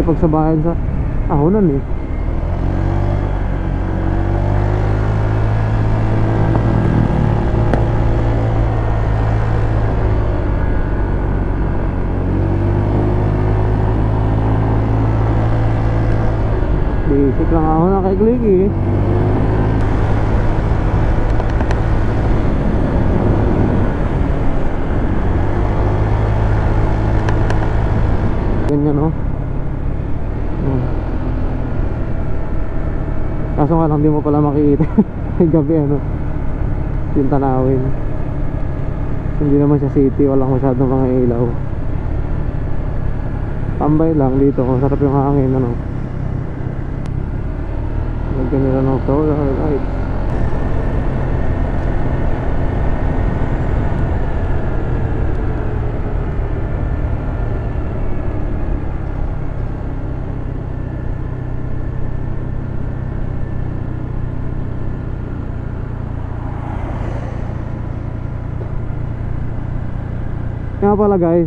makikipagsabayan sa ahonan eh. Basic lang ako na kay Clicky. Ganyan no. Kaso nga lang di mo pala makikita gabi ano yung tanawin. Hindi naman siya city, walang masyadong mga ilaw. Tambay lang dito, masarap yung hangin ano. Lagyan nila ng solar lights. Kaya pala guys,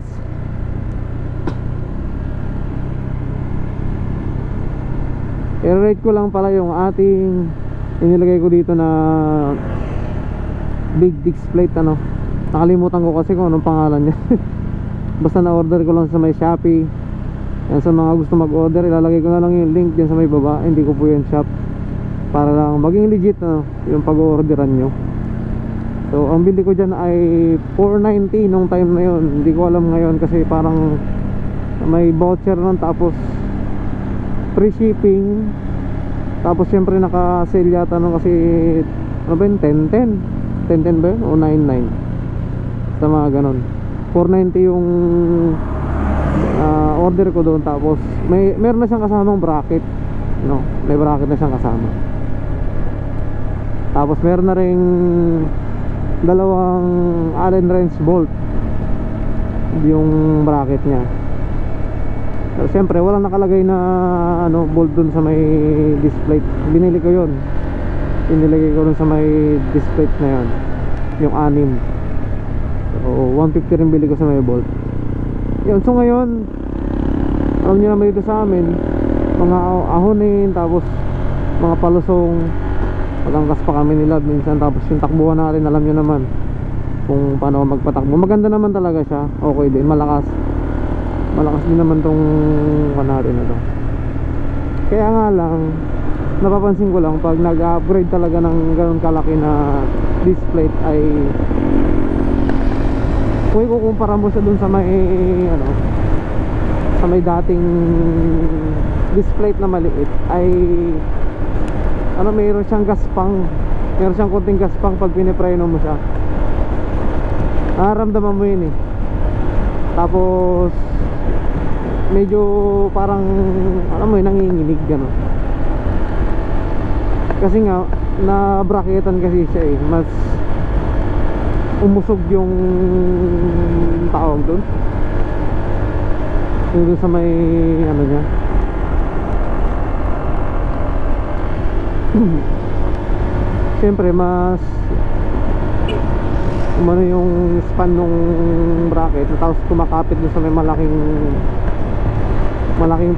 i-rate ko lang pala yung ating inilagay ko dito na big disc plate ano. Nakalimutan ko kasi kung anong pangalan niya. Basta na-order ko lang sa may Shopee. Yan, sa mga gusto mag-order, ilalagay ko na lang yung link dyan sa may baba. Hindi ko po yung shop, para lang maging legit ano, yung pag-orderan nyo. So ang bili ko dyan ay 490 nung time na yun. Hindi ko alam ngayon kasi parang may voucher nun, tapos free shipping. Tapos syempre naka-sale yata nung kasi ano ba yun, 1010 ba yun o 99 sa mga ganon. 490 yung order ko doon. Tapos meron na siyang kasamang bracket no? May bracket na siyang kasama. Tapos meron na ring dalawang Allen wrench bolt yung bracket niya. So, siyempre walang nakalagay na ano, bolt dun sa may display. Binili ko yun, inilagay ko dun sa may display na yun, yung 6. So 150 rin bili ko sa may bolt yun. So ngayon, alam nyo naman dito sa amin, mga ahonin, tapos mga palusong, magangkas pa kami nila minsan. Tapos yung takbuhan natin, alam nyo naman kung paano magpatakbo. Maganda naman talaga siya, okay din, malakas din naman tong natin na to. Kaya nga lang, napapansin ko lang pag nag-upgrade talaga ng ganun kalaki na display ay kung ikukumpara mo siya dun sa may ano, sa may dating display na maliit, ay ano, mayroon siyang gaspang, mayroon siyang konting gaspang pag pinipreno mo siya. Nararamdaman mo yun eh. Tapos medyo parang alam mo yun, nanginginig gano'n. Kasi nga na bracketan kasi siya eh, mas umusog yung tawag doon, yung sa may ano niya. Siyempre mas umano yung span nung bracket, tapos kumakapit doon sa may malaking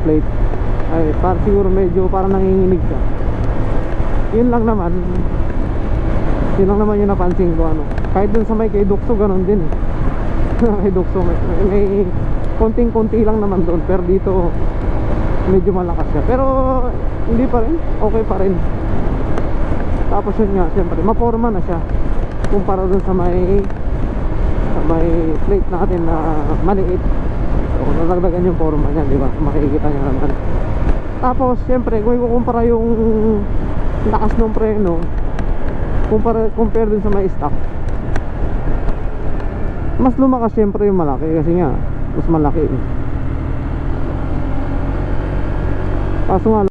plate, ay parang siguro medyo parang nanginginig ka. Yun lang naman yung napansin ko ano. Kahit dun sa may kay Dukso ganun din eh. Kay Dukso may konting-konti lang naman doon, pero dito medyo malakas siya, pero hindi pa rin, okay pa rin. Tapos yun nga, siyempre maporma na siya kumpara dun sa may plate natin na maliit. So nadagdagan yung forma niya, di ba? Makikita niya naman. Tapos siyempre kung ikukumpara yung lakas ng preno compare dun sa may stock, mas lumakas siyempre yung malaki kasi nga mas malaki. Kaso nga